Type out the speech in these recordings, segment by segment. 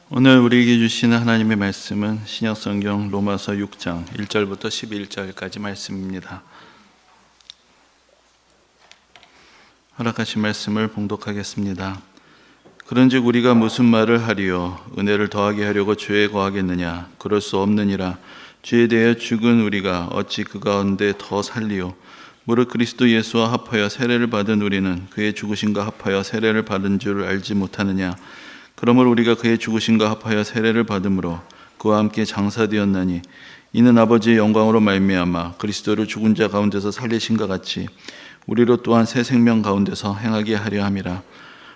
오늘 우리에게 주시는 하나님의 말씀은 신약성경 로마서 6장 1절부터 11절까지 말씀입니다. 허락하신 말씀을 봉독하겠습니다. 그런즉 우리가 무슨 말을 하리요? 은혜를 더하게 하려고 죄에 거하겠느냐? 그럴 수 없느니라. 죄에 대하여 죽은 우리가 어찌 그 가운데 더 살리요? 무릇 그리스도 예수와 합하여 세례를 받은 우리는 그의 죽으심과 합하여 세례를 받은 줄 알지 못하느냐? 그러므로 우리가 그의 죽으심과 합하여 세례를 받음으로 그와 함께 장사되었나니 이는 아버지의 영광으로 말미암아 그리스도를 죽은 자 가운데서 살리신과 같이 우리로 또한 새 생명 가운데서 행하게 하려 함이라.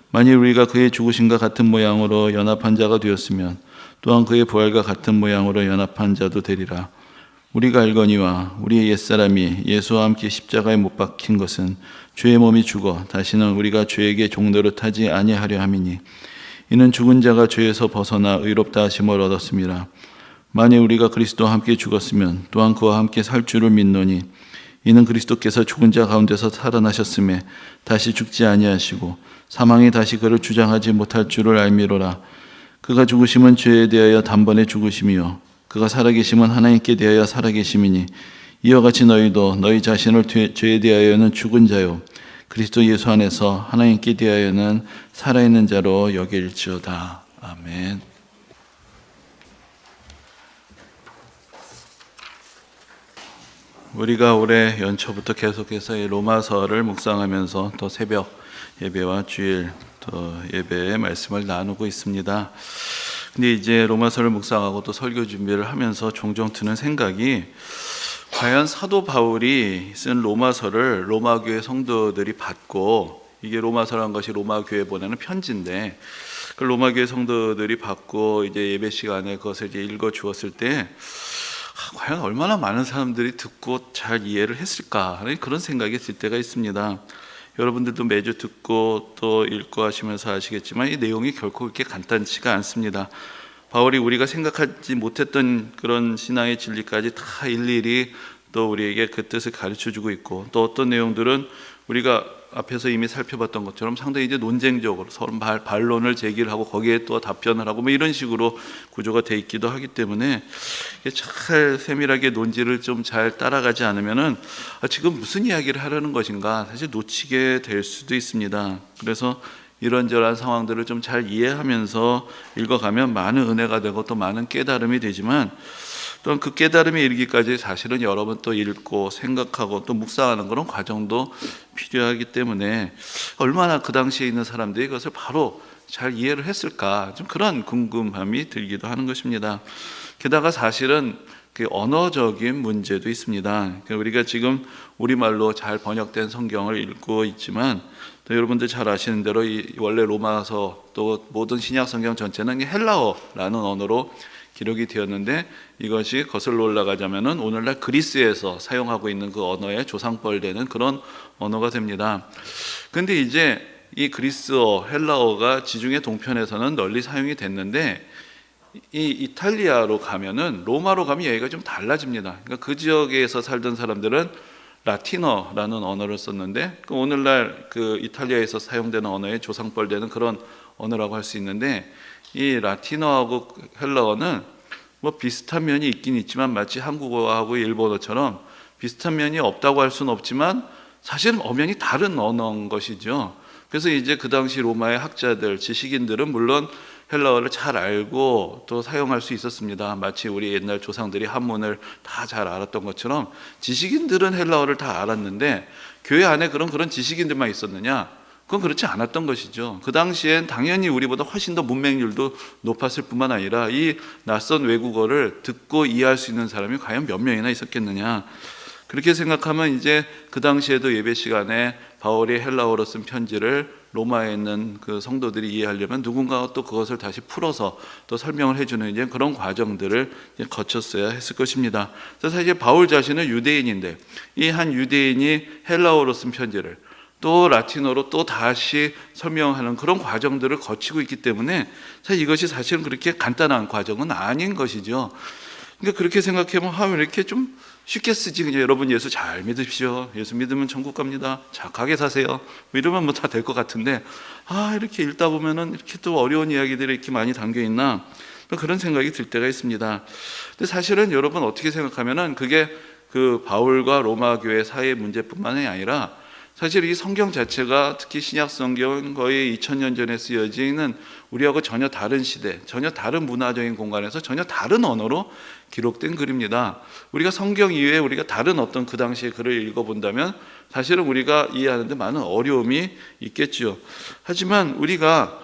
만일 우리가 그의 죽으심과 같은 모양으로 연합한 자가 되었으면 또한 그의 부활과 같은 모양으로 연합한 자도 되리라. 우리가 알거니와 우리의 옛사람이 예수와 함께 십자가에 못 박힌 것은 죄의 몸이 죽어 다시는 우리가 죄에게 종노릇하지 아니하려 함이니 이는 죽은 자가 죄에서 벗어나 의롭다 하심을 얻었습니다. 만일 우리가 그리스도와 함께 죽었으면 또한 그와 함께 살 줄을 믿노니 이는 그리스도께서 죽은 자 가운데서 살아나셨음에 다시 죽지 아니하시고 사망이 다시 그를 주장하지 못할 줄을 알미로라. 그가 죽으심은 죄에 대하여 단번에 죽으심이요 그가 살아계심은 하나님께 대하여 살아계심이니 이와 같이 너희도 너희 자신을 죄에 대하여는 죽은 자요 그리스도 예수 안에서 하나님께 대하여는 살아있는 자로 여길지어다. 아멘. 우리가 올해 연초부터 계속해서 이 로마서를 묵상하면서 또 새벽 예배와 주일 또 예배의 말씀을 나누고 있습니다. 근데 이제 로마서를 묵상하고 또 설교 준비를 하면서 종종 드는 생각이 과연 사도 바울이 쓴 로마서를 로마 교회 성도들이 받고, 이게 로마서라는 것이 로마 교회에 보내는 편지인데 그 로마 교회 성도들이 받고 이제 예배 시간에 그것을 이제 읽어 주었을 때 과연 얼마나 많은 사람들이 듣고 잘 이해를 했을까 하는 그런 생각이 들 때가 있습니다. 여러분들도 매주 듣고 또 읽고 하시면서 아시겠지만 이 내용이 결코 그렇게 간단치가 않습니다. 바울이 우리가 생각하지 못했던 그런 신앙의 진리까지 다 일일이 또 우리에게 그 뜻을 가르쳐주고 있고, 또 어떤 내용들은 우리가 앞에서 이미 살펴봤던 것처럼 상당히 이제 논쟁적으로 서로 반론을 제기를 하고 거기에 또 답변을 하고 뭐 이런 식으로 구조가 돼 있기도 하기 때문에 잘 세밀하게 논지를 좀 잘 따라가지 않으면은 지금 무슨 이야기를 하려는 것인가 사실 놓치게 될 수도 있습니다. 그래서 이런저런 상황들을 좀 잘 이해하면서 읽어가면 많은 은혜가 되고 또 많은 깨달음이 되지만, 또한 그 깨달음에 이르기까지 사실은 여러 번 또 읽고 생각하고 또 묵상하는 그런 과정도 필요하기 때문에 얼마나 그 당시에 있는 사람들이 이것을 바로 잘 이해를 했을까, 좀 그런 궁금함이 들기도 하는 것입니다. 게다가 사실은 그 언어적인 문제도 있습니다. 우리가 지금 우리말로 잘 번역된 성경을 읽고 있지만 또 여러분들 잘 아시는 대로 이 원래 로마서 또 모든 신약 성경 전체는 헬라어라는 언어로 기록이 되었는데, 이것이 거슬러 올라가자면은 오늘날 그리스에서 사용하고 있는 그 언어의 조상벌되는 그런 언어가 됩니다. 근데 이제 이 그리스어, 헬라어가 지중해 동편에서는 널리 사용이 됐는데 이 이탈리아로 가면은, 로마로 가면 얘기가 좀 달라집니다. 그러니까 그 지역에서 살던 사람들은 라틴어라는 언어를 썼는데 오늘날 그 이탈리아에서 사용되는 언어의 조상벌되는 그런 언어라고 할 수 있는데, 이 라틴어하고 헬라어는 뭐 비슷한 면이 있긴 있지만 마치 한국어하고 일본어처럼 비슷한 면이 없다고 할 수는 없지만 사실은 엄연히 다른 언어인 것이죠. 그래서 이제 그 당시 로마의 학자들, 지식인들은 물론 헬라어를 잘 알고 또 사용할 수 있었습니다. 마치 우리 옛날 조상들이 한문을 다 잘 알았던 것처럼 지식인들은 헬라어를 다 알았는데 교회 안에 그런 지식인들만 있었느냐? 그건 그렇지 않았던 것이죠. 그 당시엔 당연히 우리보다 훨씬 더 문맹률도 높았을 뿐만 아니라 이 낯선 외국어를 듣고 이해할 수 있는 사람이 과연 몇 명이나 있었겠느냐. 그렇게 생각하면 이제 그 당시에도 예배 시간에 바울이 헬라어로 쓴 편지를 로마에 있는 그 성도들이 이해하려면 누군가가 또 그것을 다시 풀어서 또 설명을 해주는 이제 그런 과정들을 거쳤어야 했을 것입니다. 그래서 사실 바울 자신은 유대인인데 이 한 유대인이 헬라어로 쓴 편지를 또 라틴어로 또 다시 설명하는 그런 과정들을 거치고 있기 때문에 사실 이것이 사실은 그렇게 간단한 과정은 아닌 것이죠. 그러니까 그렇게 생각하면 왜 이렇게 좀 쉽게 쓰지? 그냥 여러분 예수 잘 믿으십시오. 예수 믿으면 천국 갑니다. 착하게 사세요. 뭐 이러면 뭐 다 될 것 같은데 이렇게 읽다 보면은 이렇게 또 어려운 이야기들이 이렇게 많이 담겨 있나? 또 그런 생각이 들 때가 있습니다. 근데 사실은 여러분 어떻게 생각하면은 그게 그 바울과 로마 교회 사이의 문제뿐만이 아니라 사실 이 성경 자체가 특히 신약 성경 거의 2000년 전에 쓰여지는 우리하고 전혀 다른 시대, 전혀 다른 문화적인 공간에서 전혀 다른 언어로 기록된 글입니다. 우리가 성경 이외에 우리가 다른 어떤 그 당시의 글을 읽어본다면 사실은 우리가 이해하는 데 많은 어려움이 있겠죠. 하지만 우리가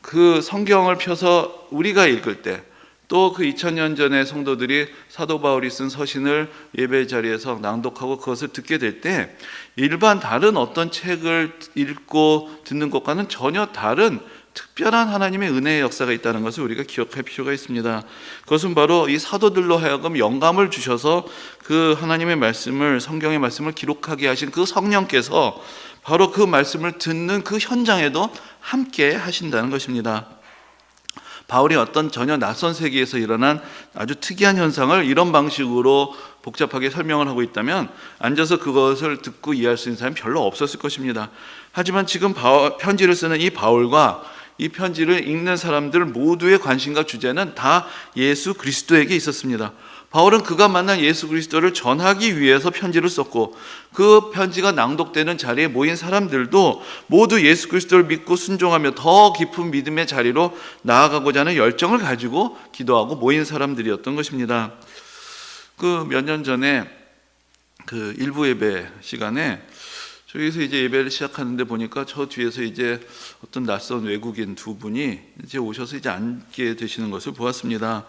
그 성경을 펴서 우리가 읽을 때 또 그 2000년 전에 성도들이 사도 바울이 쓴 서신을 예배 자리에서 낭독하고 그것을 듣게 될 때 일반 다른 어떤 책을 읽고 듣는 것과는 전혀 다른 특별한 하나님의 은혜의 역사가 있다는 것을 우리가 기억할 필요가 있습니다. 그것은 바로 이 사도들로 하여금 영감을 주셔서 그 하나님의 말씀을, 성경의 말씀을 기록하게 하신 그 성령께서 바로 그 말씀을 듣는 그 현장에도 함께 하신다는 것입니다. 바울이 어떤 전혀 낯선 세계에서 일어난 아주 특이한 현상을 이런 방식으로 복잡하게 설명을 하고 있다면 앉아서 그것을 듣고 이해할 수 있는 사람이 별로 없었을 것입니다. 하지만 지금 편지를 쓰는 이 바울과 이 편지를 읽는 사람들 모두의 관심과 주제는 다 예수 그리스도에게 있었습니다. 바울은 그가 만난 예수 그리스도를 전하기 위해서 편지를 썼고 그 편지가 낭독되는 자리에 모인 사람들도 모두 예수 그리스도를 믿고 순종하며 더 깊은 믿음의 자리로 나아가고자 하는 열정을 가지고 기도하고 모인 사람들이었던 것입니다. 그 몇 년 전에 그 일부 예배 시간에 저기서 이제 예배를 시작하는데 보니까 저 뒤에서 이제 어떤 낯선 외국인 두 분이 이제 오셔서 이제 앉게 되시는 것을 보았습니다.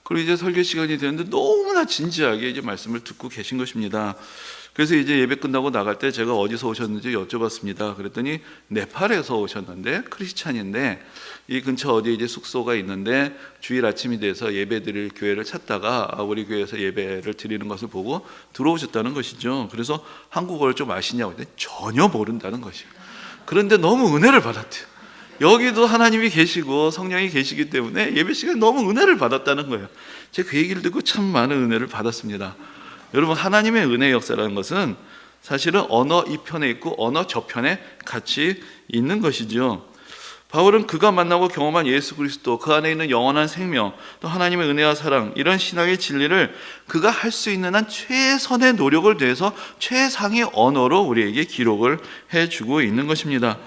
그리고 이제 설교 시간이 되는데 너무나 진지하게 이제 말씀을 듣고 계신 것입니다. 그래서 이제 예배 끝나고 나갈 때 제가 어디서 오셨는지 여쭤봤습니다. 그랬더니 네팔에서 오셨는데 크리스찬인데 이 근처 어디에 이제 숙소가 있는데 주일 아침이 돼서 예배 드릴 교회를 찾다가 우리 교회에서 예배를 드리는 것을 보고 들어오셨다는 것이죠. 그래서 한국어를 좀 아시냐고 했더니 전혀 모른다는 것이에요. 그런데 너무 은혜를 받았대요. 여기도 하나님이 계시고 성령이 계시기 때문에 예배 시간에 너무 은혜를 받았다는 거예요. 제가 그 얘기를 듣고 참 많은 은혜를 받았습니다. 여러분, 하나님의 은혜의 역사라는 것은 사실은 언어 이편에 있고 언어 저편에 같이 있는 것이죠. 바울은 그가 만나고 경험한 예수 그리스도, 그 안에 있는 영원한 생명, 또 하나님의 은혜와 사랑, 이런 신학의 진리를 그가 할 수 있는 한 최선의 노력을 다해서 최상의 언어로 우리에게 기록을 해주고 있는 것입니다.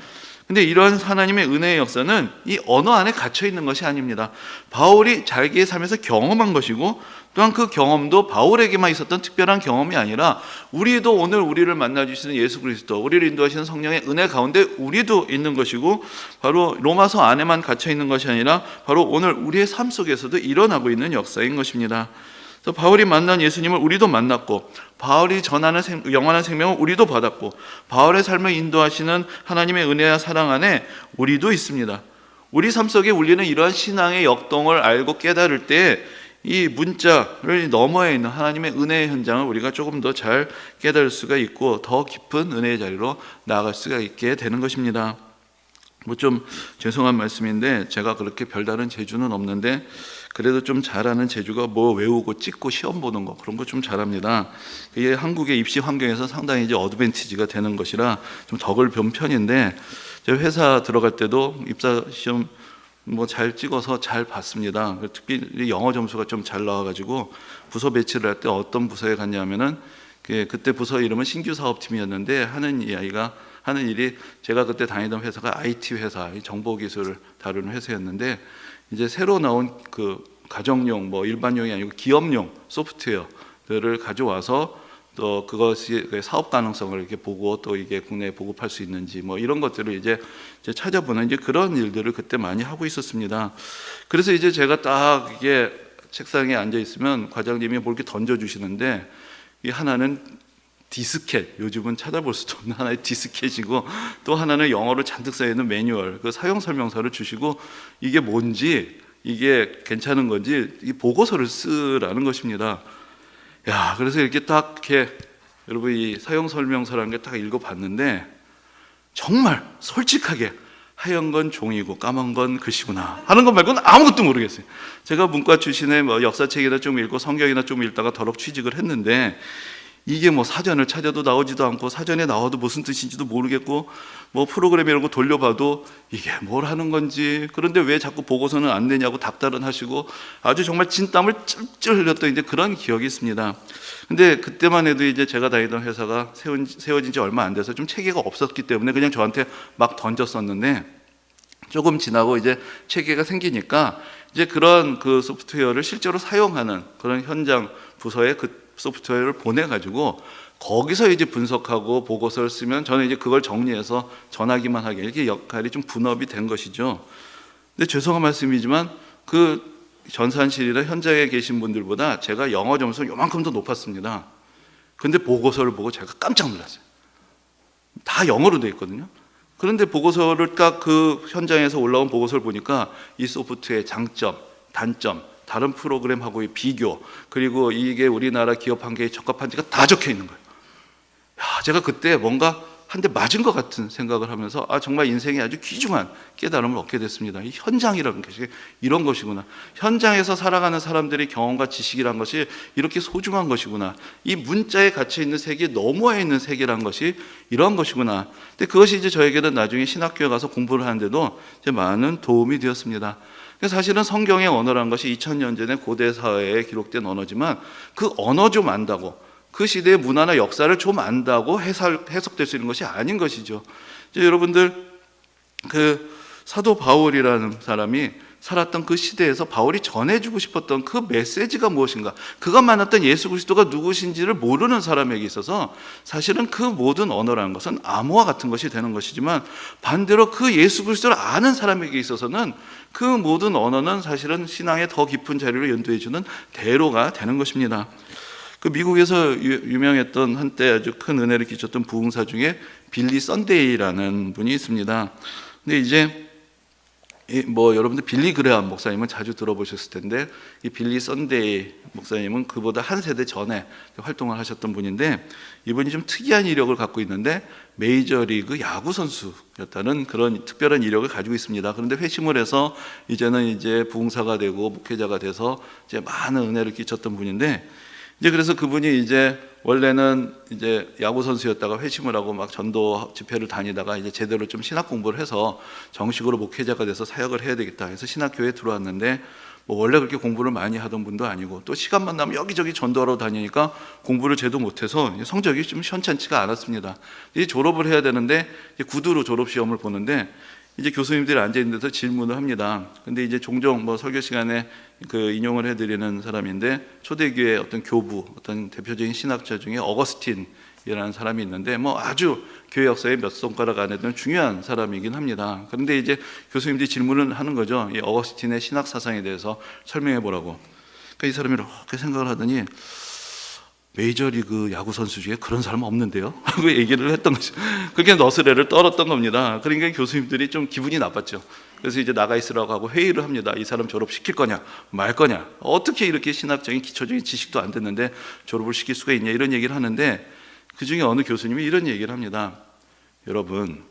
근데 이러한 하나님의 은혜의 역사는 이 언어 안에 갇혀 있는 것이 아닙니다. 바울이 자기의 삶에서 경험한 것이고 또한 그 경험도 바울에게만 있었던 특별한 경험이 아니라 우리도 오늘 우리를 만나주시는 예수 그리스도, 우리를 인도하시는 성령의 은혜 가운데 우리도 있는 것이고 바로 로마서 안에만 갇혀 있는 것이 아니라 바로 오늘 우리의 삶 속에서도 일어나고 있는 역사인 것입니다. 바울이 만난 예수님을 우리도 만났고 바울이 전하는 영원한 생명을 우리도 받았고 바울의 삶을 인도하시는 하나님의 은혜와 사랑 안에 우리도 있습니다. 우리 삶 속에 울리는 이러한 신앙의 역동을 알고 깨달을 때 이 문자를 너머에 있는 하나님의 은혜의 현장을 우리가 조금 더 잘 깨달을 수가 있고 더 깊은 은혜의 자리로 나아갈 수가 있게 되는 것입니다. 뭐 좀 죄송한 말씀인데 제가 그렇게 별다른 재주는 없는데 그래도 좀 잘하는 재주가 뭐 외우고 찍고 시험 보는 거 그런 거 좀 잘합니다. 이게 한국의 입시 환경에서 상당히 이제 어드밴티지가 되는 것이라 좀 덕을 본 편인데 제가 회사 들어갈 때도 입사 시험 뭐 잘 찍어서 잘 봤습니다. 특히 영어 점수가 좀 잘 나와가지고 부서 배치를 할 때 어떤 부서에 갔냐면은 그때 부서 이름은 신규 사업팀이었는데 하는 일이 제가 그때 다니던 회사가 IT 회사, 정보기술을 다루는 회사였는데 이제 새로 나온 그 가정용 뭐 일반용이 아니고 기업용 소프트웨어들을 가져와서 또 그것이 사업 가능성을 이렇게 보고 또 이게 국내에 보급할 수 있는지 뭐 이런 것들을 이제 찾아보는 이제 그런 일들을 그때 많이 하고 있었습니다. 그래서 이제 제가 딱 이게 책상에 앉아 있으면 과장님이 뭘 이렇게 던져 주시는데 이 하나는 디스켓, 요즘은 찾아볼 수도 없는 하나의 디스켓이고 또 하나는 영어로 잔뜩 써 있는 매뉴얼, 그 사용 설명서를 주시고 이게 뭔지 이게 괜찮은 건지 이 보고서를 쓰라는 것입니다. 야, 그래서 이렇게 딱 이렇게 여러분 이 사용 설명서라는 게 딱 읽어봤는데 정말 솔직하게 하얀 건 종이고 까만 건 글씨구나 하는 것 말고는 아무것도 모르겠어요. 제가 문과 출신의 뭐 역사책이나 좀 읽고 성경이나 좀 읽다가 더럽 취직을 했는데, 이게 뭐 사전을 찾아도 나오지도 않고 사전에 나와도 무슨 뜻인지도 모르겠고, 뭐 프로그램 이런 거 돌려봐도 이게 뭘 하는 건지, 그런데 왜 자꾸 보고서는 안 내냐고 닥달은 하시고, 아주 정말 진땀을 찔찔 흘렸던 이제 그런 기억이 있습니다. 근데 그때만 해도 이제 제가 다니던 회사가 세워진 지 얼마 안 돼서 좀 체계가 없었기 때문에 그냥 저한테 막 던졌었는데, 조금 지나고 이제 체계가 생기니까 이제 그런 그 소프트웨어를 실제로 사용하는 그런 현장 부서에 그 소프트웨어를 보내가지고 거기서 이제 분석하고 보고서를 쓰면 저는 이제 그걸 정리해서 전하기만 하게, 이렇게 역할이 좀 분업이 된 것이죠. 근데 죄송한 말씀이지만 그 전산실이나 현장에 계신 분들보다 제가 영어 점수는 요만큼 더 높았습니다. 근데 보고서를 보고 제가 깜짝 놀랐어요. 다 영어로 돼 있거든요. 그런데 보고서를 딱 그 현장에서 올라온 보고서를 보니까 이 소프트의 장점, 단점, 다른 프로그램하고의 비교, 그리고 이게 우리나라 기업 한계에 적합한지가 다 적혀 있는 거예요. 야, 제가 그때 뭔가 한 대 맞은 것 같은 생각을 하면서 정말 인생에 아주 귀중한 깨달음을 얻게 됐습니다. 이 현장이라는 것이 이런 것이구나. 현장에서 살아가는 사람들의 경험과 지식이란 것이 이렇게 소중한 것이구나. 이 문자에 갇혀 있는 세계 너머에 있는 세계란 것이 이런 것이구나. 근데 그것이 이제 저에게는 나중에 신학교에 가서 공부를 하는데도 이제 많은 도움이 되었습니다. 사실은 성경의 언어라는 것이 2000년 전에 고대 사회에 기록된 언어지만 그 언어 좀 안다고, 그 시대의 문화나 역사를 좀 안다고 해석될 수 있는 것이 아닌 것이죠. 이제 여러분들, 그 사도 바울이라는 사람이 살았던 그 시대에서 바울이 전해주고 싶었던 그 메시지가 무엇인가, 그가 만났던 예수 그리스도가 누구신지를 모르는 사람에게 있어서 사실은 그 모든 언어라는 것은 암호와 같은 것이 되는 것이지만, 반대로 그 예수 그리스도를 아는 사람에게 있어서는 그 모든 언어는 사실은 신앙의 더 깊은 자리를 연도해주는 대로가 되는 것입니다. 그 미국에서 유명했던 한때 아주 큰 은혜를 끼쳤던 부흥사 중에 빌리 썬데이라는 분이 있습니다. 근데 이제 뭐 여러분들 빌리 그레함 목사님은 자주 들어보셨을 텐데, 이 빌리 썬데이 목사님은 그보다 한 세대 전에 활동을 하셨던 분인데, 이분이 좀 특이한 이력을 갖고 있는데 메이저리그 야구 선수였다는 그런 특별한 이력을 가지고 있습니다. 그런데 회심을 해서 이제는 이제 부흥사가 되고 목회자가 돼서 이제 많은 은혜를 끼쳤던 분인데, 이제 그래서 그분이 이제 원래는 이제 야구 선수였다가 회심을 하고 막 전도 집회를 다니다가 이제 제대로 좀 신학 공부를 해서 정식으로 목회자가 돼서 사역을 해야 되겠다 해서 신학교에 들어왔는데, 뭐 원래 그렇게 공부를 많이 하던 분도 아니고, 또 시간만 나면 여기저기 전도하러 다니니까 공부를 제대로 못해서 성적이 좀 현찮지가 않았습니다. 이제 졸업을 해야 되는데 이제 구두로 졸업 시험을 보는데, 이제 교수님들이 앉아 있는 데서 질문을 합니다. 근데 이제 종종 뭐 설교 시간에 그 인용을 해드리는 사람인데, 초대교회 어떤 교부, 어떤 대표적인 신학자 중에 어거스틴이라는 사람이 있는데, 뭐 아주 교회 역사에 몇 손가락 안에 드는 중요한 사람이긴 합니다. 그런데 이제 교수님들이 질문을 하는 거죠. 이 어거스틴의 신학 사상에 대해서 설명해 보라고. 그러니까 이 사람이 이렇게 생각을 하더니, 메이저리그 야구 선수 중에 그런 사람은 없는데요? 하고 얘기를 했던 거죠. 그렇게 너스레를 떨었던 겁니다. 그러니까 교수님들이 좀 기분이 나빴죠. 그래서 이제 나가 있으라고 하고 회의를 합니다. 이 사람 졸업시킬 거냐 말 거냐, 어떻게 이렇게 신학적인 기초적인 지식도 안 됐는데 졸업을 시킬 수가 있냐, 이런 얘기를 하는데, 그 중에 어느 교수님이 이런 얘기를 합니다. 여러분,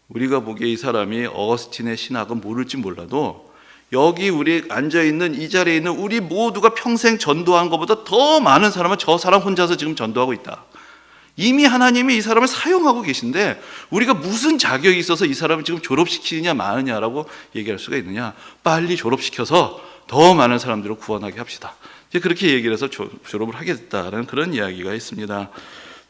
우리가 보기에 이 사람이 어거스틴의 신학은 모를지 몰라도 여기 우리 앉아있는 이 자리에 있는 우리 모두가 평생 전도한 것보다 더 많은 사람은 저 사람 혼자서 지금 전도하고 있다. 이미 하나님이 이 사람을 사용하고 계신데 우리가 무슨 자격이 있어서 이 사람을 지금 졸업시키느냐 마느냐라고 얘기할 수가 있느냐. 빨리 졸업시켜서 더 많은 사람들을 구원하게 합시다. 이제 그렇게 얘기를 해서 졸업을 하게 됐다는 그런 이야기가 있습니다.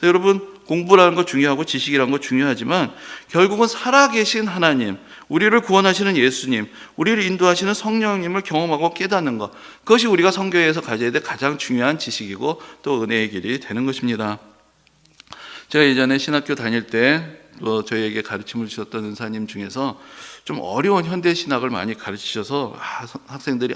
여러분, 공부라는 거 중요하고 지식이라는 거 중요하지만 결국은 살아계신 하나님, 우리를 구원하시는 예수님, 우리를 인도하시는 성령님을 경험하고 깨닫는 것, 그것이 우리가 성경에서 가져야 될 가장 중요한 지식이고 또 은혜의 길이 되는 것입니다. 제가 예전에 신학교 다닐 때 또 저희에게 가르침을 주셨던 은사님 중에서 좀 어려운 현대신학을 많이 가르치셔서 학생들이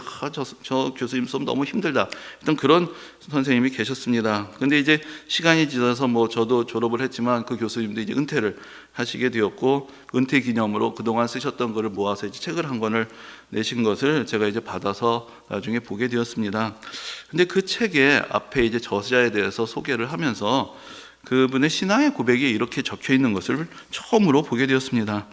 저 교수님 수업 너무 힘들다 했던 그런 선생님이 계셨습니다. 근데 이제 시간이 지나서 뭐 저도 졸업을 했지만 그 교수님도 이제 은퇴를 하시게 되었고, 은퇴 기념으로 그동안 쓰셨던 거를 모아서 이제 책을 한 권을 내신 것을 제가 이제 받아서 나중에 보게 되었습니다. 근데 그 책에 앞에 이제 저자에 대해서 소개를 하면서 그분의 신앙의 고백이 이렇게 적혀 있는 것을 처음으로 보게 되었습니다.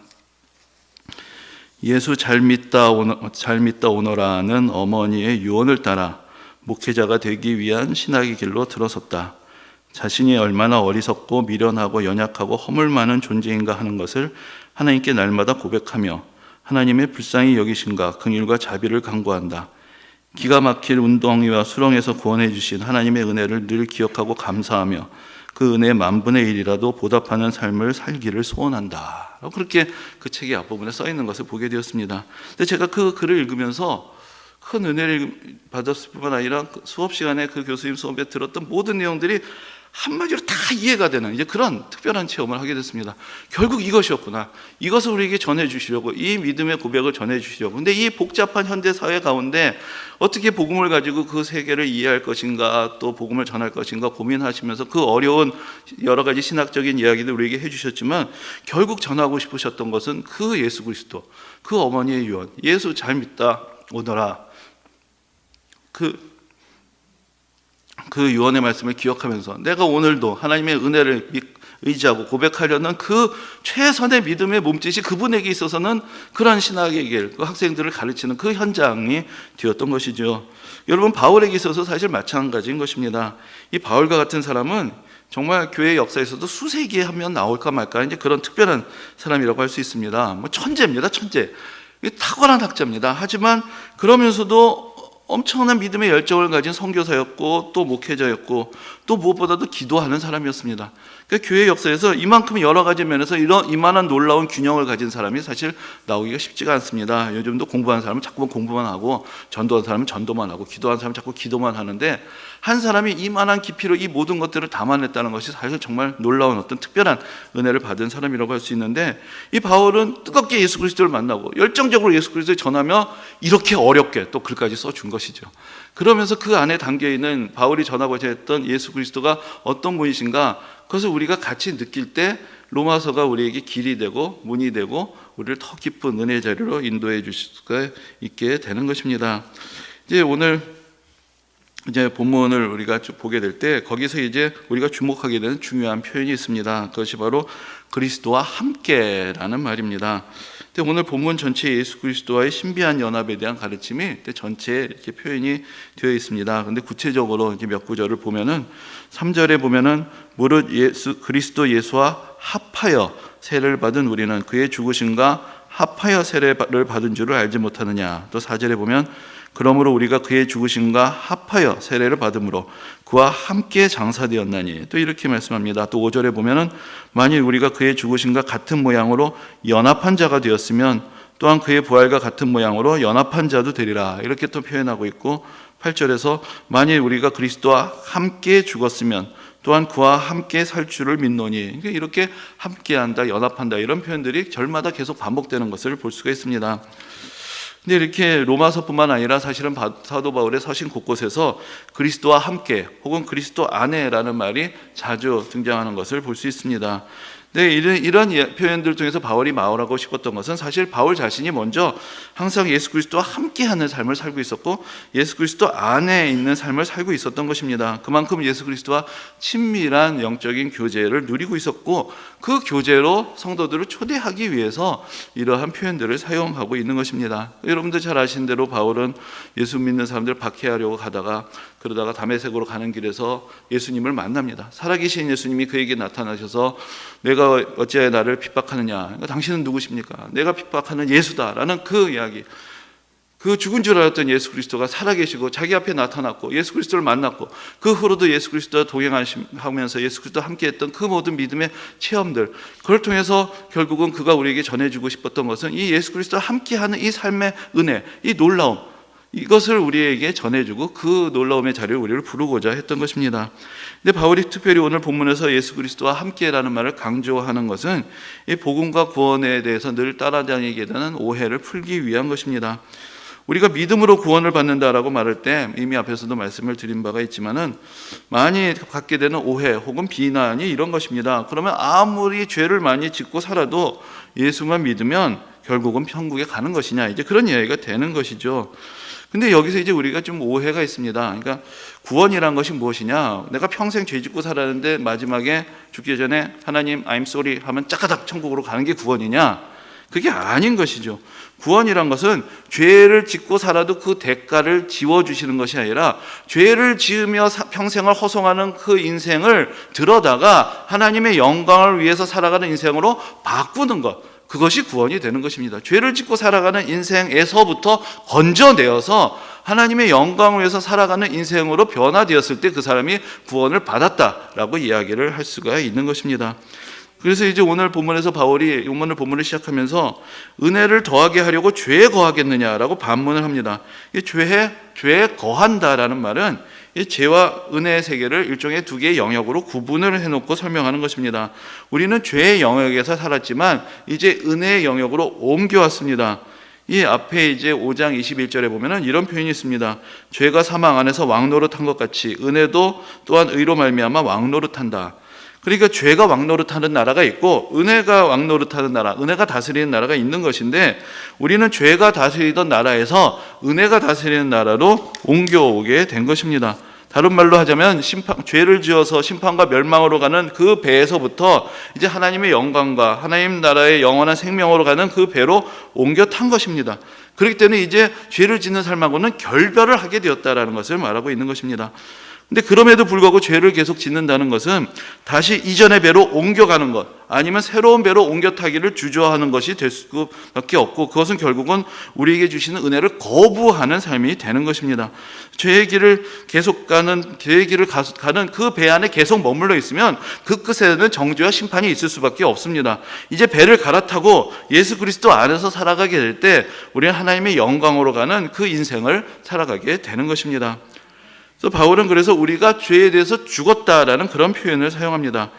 예수 잘 믿다 오너라는 어머니의 유언을 따라 목회자가 되기 위한 신학의 길로 들어섰다. 자신이 얼마나 어리석고 미련하고 연약하고 허물 많은 존재인가 하는 것을 하나님께 날마다 고백하며 하나님의 불쌍히 여기심과 긍휼과 자비를 간구한다. 기가 막힐 운동이와 수렁에서 구원해 주신 하나님의 은혜를 늘 기억하고 감사하며 그 은혜의 10,000분의 1이라도 보답하는 삶을 살기를 소원한다. 그렇게 그 책의 앞부분에 써 있는 것을 보게 되었습니다. 근데 제가 그 글을 읽으면서 큰 은혜를 받았을 뿐만 아니라 수업 시간에 그 교수님 수업에 들었던 모든 내용들이 한마디로 다 이해가 되는 이제 그런 특별한 체험을 하게 됐습니다. 결국 이것이었구나. 이것을 우리에게 전해주시려고, 이 믿음의 고백을 전해주시려고. 근데 이 복잡한 현대 사회 가운데 어떻게 복음을 가지고 그 세계를 이해할 것인가, 또 복음을 전할 것인가 고민하시면서 그 어려운 여러 가지 신학적인 이야기들 우리에게 해주셨지만 결국 전하고 싶으셨던 것은 그 예수 그리스도, 그 어머니의 유언, 예수 잘 믿다 오너라. 그 유언의 말씀을 기억하면서 내가 오늘도 하나님의 은혜를 의지하고 고백하려는 그 최선의 믿음의 몸짓이 그분에게 있어서는 그러한 신학의 길, 그 학생들을 가르치는 그 현장이 되었던 것이죠. 여러분, 바울에게 있어서 사실 마찬가지인 것입니다. 이 바울과 같은 사람은 정말 교회 역사에서도 수세기에 하면 나올까 말까 이제 그런 특별한 사람이라고 할 수 있습니다. 뭐 천재입니다, 천재. 탁월한 학자입니다. 하지만 그러면서도 엄청난 믿음의 열정을 가진 선교사였고 또 목회자였고 또 무엇보다도 기도하는 사람이었습니다. 그러니까 교회 역사에서 이만큼 여러 가지 면에서 이만한 놀라운 균형을 가진 사람이 사실 나오기가 쉽지가 않습니다. 요즘도 공부하는 사람은 자꾸만 공부만 하고 전도하는 사람은 전도만 하고 기도하는 사람은 자꾸 기도만 하는데 한 사람이 이만한 깊이로 이 모든 것들을 담아냈다는 것이 사실 정말 놀라운 어떤 특별한 은혜를 받은 사람이라고 할 수 있는데 이 바울은 뜨겁게 예수 그리스도를 만나고 열정적으로 예수 그리스도를 전하며 이렇게 어렵게 또 글까지 써준 것이죠. 그러면서 그 안에 담겨있는 바울이 전하고자 했던 예수 그리스도가 어떤 분이신가, 그것을 우리가 같이 느낄 때 로마서가 우리에게 길이 되고 문이 되고 우리를 더 깊은 은혜의 자리로 인도해 주실 수가 있게 되는 것입니다. 이제 오늘 이제 본문을 우리가 쭉 보게 될 때 거기서 이제 우리가 주목하게 되는 중요한 표현이 있습니다. 그것이 바로 그리스도와 함께라는 말입니다. 근데 오늘 본문 전체에 예수 그리스도와의 신비한 연합에 대한 가르침이 전체에 이렇게 표현이 되어 있습니다. 근데 구체적으로 이렇게 몇 구절을 보면은 3절에 보면은 무릇 그리스도 예수와 합하여 세례를 받은 우리는 그의 죽으심과 합하여 세례를 받은 줄을 알지 못하느냐. 또 4절에 보면 그러므로 우리가 그의 죽으심과 합하여 세례를 받음으로 그와 함께 장사되었나니. 또 이렇게 말씀합니다. 또 5절에 보면은 만일 우리가 그의 죽으심과 같은 모양으로 연합한 자가 되었으면 또한 그의 부활과 같은 모양으로 연합한 자도 되리라. 이렇게 또 표현하고 있고 8절에서 만일 우리가 그리스도와 함께 죽었으면 또한 그와 함께 살 줄을 믿노니. 그러니까 이렇게 함께한다, 연합한다 이런 표현들이 절마다 계속 반복되는 것을 볼 수가 있습니다. 근데 이렇게 로마서뿐만 아니라 사실은 사도 바울의 서신 곳곳에서 그리스도와 함께 혹은 그리스도 안에라는 말이 자주 등장하는 것을 볼 수 있습니다. 네, 이런 표현들 중에서 바울이 말하고 싶었던 것은 사실 바울 자신이 먼저 항상 예수 그리스도와 함께하는 삶을 살고 있었고 예수 그리스도 안에 있는 삶을 살고 있었던 것입니다. 그만큼 예수 그리스도와 친밀한 영적인 교제를 누리고 있었고 그 교제로 성도들을 초대하기 위해서 이러한 표현들을 사용하고 있는 것입니다. 여러분들 잘 아시는 대로 바울은 예수 믿는 사람들을 박해하려고 그러다가 다메섹으로 가는 길에서 예수님을 만납니다. 살아계신 예수님이 그에게 나타나셔서 내가 어찌하여 나를 핍박하느냐, 그러니까 당신은 누구십니까? 내가 핍박하는 예수다라는 그 이야기, 그 죽은 줄 알았던 예수 그리스도가 살아계시고 자기 앞에 나타났고 예수 그리스도를 만났고 그 후로도 예수 그리스도와 동행하면서 예수 그리스도와 함께했던 그 모든 믿음의 체험들, 그걸 통해서 결국은 그가 우리에게 전해주고 싶었던 것은 이 예수 그리스도와 함께하는 이 삶의 은혜, 이 놀라움, 이것을 우리에게 전해주고 그 놀라움의 자리를 우리를 부르고자 했던 것입니다. 근데 바울이 특별히 오늘 본문에서 예수 그리스도와 함께라는 말을 강조하는 것은 이 복음과 구원에 대해서 늘 따라다니게 되는 오해를 풀기 위한 것입니다. 우리가 믿음으로 구원을 받는다라고 말할 때 이미 앞에서도 말씀을 드린 바가 있지만은 많이 갖게 되는 오해 혹은 비난이 이런 것입니다. 그러면 아무리 죄를 많이 짓고 살아도 예수만 믿으면 결국은 천국에 가는 것이냐, 이제 그런 이야기가 되는 것이죠. 근데 여기서 이제 우리가 좀 오해가 있습니다. 그러니까 구원이란 것이 무엇이냐? 내가 평생 죄 짓고 살았는데 마지막에 죽기 전에 하나님 I'm sorry 하면 짜가닥 천국으로 가는 게 구원이냐? 그게 아닌 것이죠. 구원이란 것은 죄를 짓고 살아도 그 대가를 지워주시는 것이 아니라 죄를 지으며 평생을 허송하는 그 인생을 들여다가 하나님의 영광을 위해서 살아가는 인생으로 바꾸는 것, 그것이 구원이 되는 것입니다. 죄를 짓고 살아가는 인생에서부터 건져내어서 하나님의 영광을 위해서 살아가는 인생으로 변화되었을 때 그 사람이 구원을 받았다라고 이야기를 할 수가 있는 것입니다. 그래서 이제 오늘 본문에서 바울이 오늘 본문을 시작하면서 은혜를 더하게 하려고 죄에 거하겠느냐라고 반문을 합니다. 이 죄에 거한다라는 말은 이 죄와 은혜의 세계를 일종의 두 개의 영역으로 구분을 해놓고 설명하는 것입니다. 우리는 죄의 영역에서 살았지만 이제 은혜의 영역으로 옮겨왔습니다. 이 앞에 이제 5장 21절에 보면은 이런 표현이 있습니다. 죄가 사망 안에서 왕노릇한 것 같이 은혜도 또한 의로 말미암아 왕노릇한다. 그러니까 죄가 왕노릇하는 나라가 있고 은혜가 왕노릇하는 나라, 은혜가 다스리는 나라가 있는 것인데 우리는 죄가 다스리던 나라에서 은혜가 다스리는 나라로 옮겨오게 된 것입니다. 다른 말로 하자면 죄를 지어서 심판과 멸망으로 가는 그 배에서부터 이제 하나님의 영광과 하나님 나라의 영원한 생명으로 가는 그 배로 옮겨 탄 것입니다. 그렇기 때문에 이제 죄를 짓는 삶하고는 결별을 하게 되었다라는 것을 말하고 있는 것입니다. 근데 그럼에도 불구하고 죄를 계속 짓는다는 것은 다시 이전의 배로 옮겨가는 것, 아니면 새로운 배로 옮겨 타기를 주저하는 것이 될 수밖에 없고, 그것은 결국은 우리에게 주시는 은혜를 거부하는 삶이 되는 것입니다. 죄의 길을 계속 가는 그 배 안에 계속 머물러 있으면 그 끝에는 정죄와 심판이 있을 수밖에 없습니다. 이제 배를 갈아타고 예수 그리스도 안에서 살아가게 될 때 우리는 하나님의 영광으로 가는 그 인생을 살아가게 되는 것입니다. 그래서 바울은 그래서 우리가 죄에 대해서 죽었다라는 그런 표현을 사용합니다.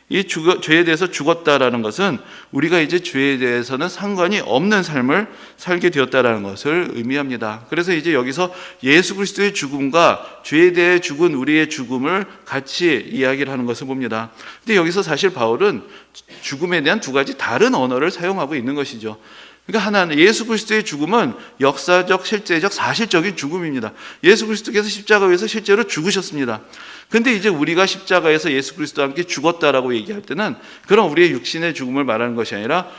이 죄에 대해서 죽었다라는 것은 우리가 이제 죄에 대해서는 상관이 없는 삶을 살게 되었다라는 것을 의미합니다. 그래서 이제 여기서 예수 그리스도의 죽음과 죄에 대해 죽은 우리의 죽음을 같이 이야기를 하는 것을 봅니다. 근데 여기서 사실 바울은 죽음에 대한 두 가지 다른 언어를 사용하고 있는 것이죠. 그러니까 하나는 예수 그리스도의 죽음은 역사적, 실제적, 사실적인 죽음입니다. 예수 그리스도께서 십자가에서 실제로 죽으셨습니다. 근데 이제 우리가 십자가에서 예수 그리스도와 함께 죽었다라고 얘기할 때는 그런 우리의 육신의 죽음을 말하는 것이 아니라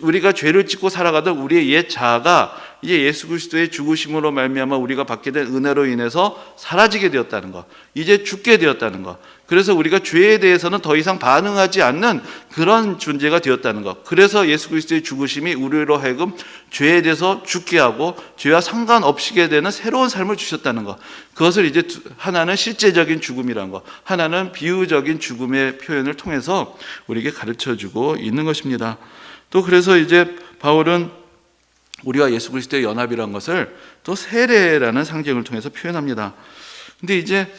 우리가 죄를 짓고 살아가던 우리의 옛 자아가 이제 예수 그리스도의 죽으심으로 말미암아 우리가 받게 된 은혜로 인해서 사라지게 되었다는 것, 이제 죽게 되었다는 것, 그래서 우리가 죄에 대해서는 더 이상 반응하지 않는 그런 존재가 되었다는 것, 그래서 예수 그리스도의 죽으심이 우리로 하여금 죄에 대해서 죽게 하고 죄와 상관없이게 되는 새로운 삶을 주셨다는 것, 그것을 이제 하나는 실제적인 죽음이라는 것, 하나는 비유적인 죽음의 표현을 통해서 우리에게 가르쳐주고 있는 것입니다. 또 그래서 이제 바울은 우리가 예수 그리스도의 연합이라는 것을 또 세례라는 상징을 통해서 표현합니다. 근데 이제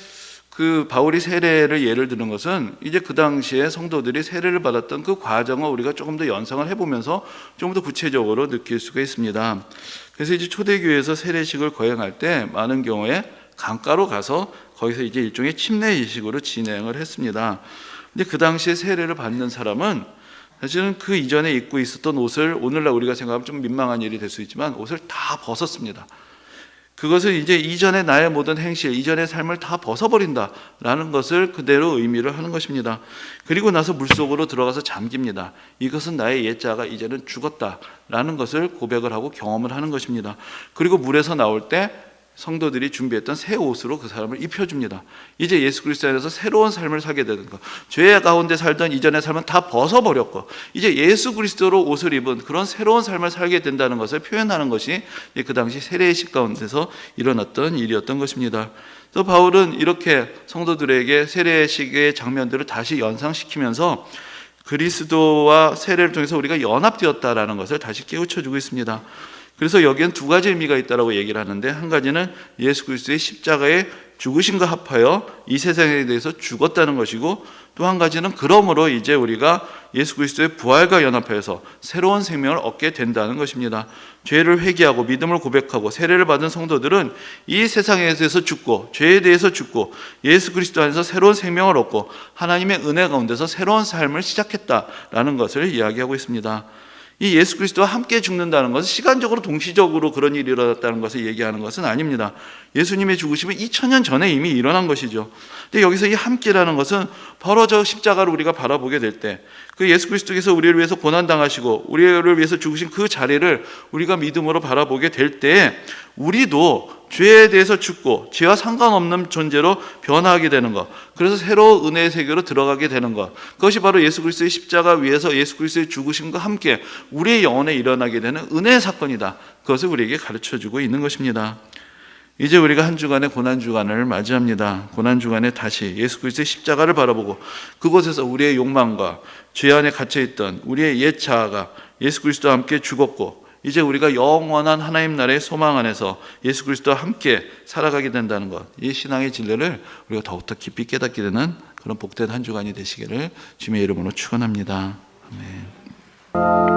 그 바울이 세례를 예를 드는 것은 이제 그 당시에 성도들이 세례를 받았던 그 과정을 우리가 조금 더 연상을 해보면서 좀 더 구체적으로 느낄 수가 있습니다. 그래서 이제 초대교회에서 세례식을 거행할 때 많은 경우에 강가로 가서 거기서 이제 일종의 침례仪式으로 진행을 했습니다. 근데 그 당시에 세례를 받는 사람은 사실은 그 이전에 입고 있었던 옷을, 오늘날 우리가 생각하면 좀 민망한 일이 될 수 있지만 옷을 다 벗었습니다. 그것을 이제 이전의 나의 모든 행실, 이전의 삶을 다 벗어버린다라는 것을 그대로 의미를 하는 것입니다. 그리고 나서 물속으로 들어가서 잠깁니다. 이것은 나의 옛자가 이제는 죽었다라는 것을 고백을 하고 경험을 하는 것입니다. 그리고 물에서 나올 때 성도들이 준비했던 새 옷으로 그 사람을 입혀줍니다. 이제 예수 그리스도 안에서 새로운 삶을 살게 되는 것, 죄 가운데 살던 이전의 삶은 다 벗어버렸고 이제 예수 그리스도로 옷을 입은 그런 새로운 삶을 살게 된다는 것을 표현하는 것이 그 당시 세례식 가운데서 일어났던 일이었던 것입니다. 또 바울은 이렇게 성도들에게 세례식의 장면들을 다시 연상시키면서 그리스도와 세례를 통해서 우리가 연합되었다라는 것을 다시 깨우쳐주고 있습니다. 그래서 여기엔 두 가지 의미가 있다고 얘기를 하는데, 한 가지는 예수 그리스도의 십자가의 죽으심과 합하여 이 세상에 대해서 죽었다는 것이고, 또 한 가지는 그러므로 이제 우리가 예수 그리스도의 부활과 연합해서 새로운 생명을 얻게 된다는 것입니다. 죄를 회개하고 믿음을 고백하고 세례를 받은 성도들은 이 세상에 대해서 죽고 죄에 대해서 죽고 예수 그리스도 안에서 새로운 생명을 얻고 하나님의 은혜 가운데서 새로운 삶을 시작했다라는 것을 이야기하고 있습니다. 이 예수 그리스도와 함께 죽는다는 것은 시간적으로 동시적으로 그런 일이 일어났다는 것을 얘기하는 것은 아닙니다. 예수님의 죽으심은 2000년 전에 이미 일어난 것이죠. 근데 여기서 이 함께라는 것은 바로 저 십자가를 우리가 바라보게 될 때, 그 예수 그리스도께서 우리를 위해서 고난당하시고 우리를 위해서 죽으신 그 자리를 우리가 믿음으로 바라보게 될 때, 우리도 죄에 대해서 죽고 죄와 상관없는 존재로 변화하게 되는 것, 그래서 새로운 은혜의 세계로 들어가게 되는 것, 그것이 바로 예수 그리스도의 십자가 위에서 예수 그리스도의 죽으심과 함께 우리의 영혼에 일어나게 되는 은혜의 사건이다. 그것을 우리에게 가르쳐주고 있는 것입니다. 이제 우리가 한 주간의 고난주간을 맞이합니다. 고난주간에 다시 예수 그리스도의 십자가를 바라보고 그곳에서 우리의 욕망과 죄 안에 갇혀있던 우리의 옛 자아가 예수 그리스도와 함께 죽었고, 이제 우리가 영원한 하나님 나라의 소망 안에서 예수 그리스도와 함께 살아가게 된다는 것, 이 신앙의 진리를 우리가 더욱더 깊이 깨닫게 되는 그런 복된 한 주간이 되시기를 주님의 이름으로 축원합니다. 아멘.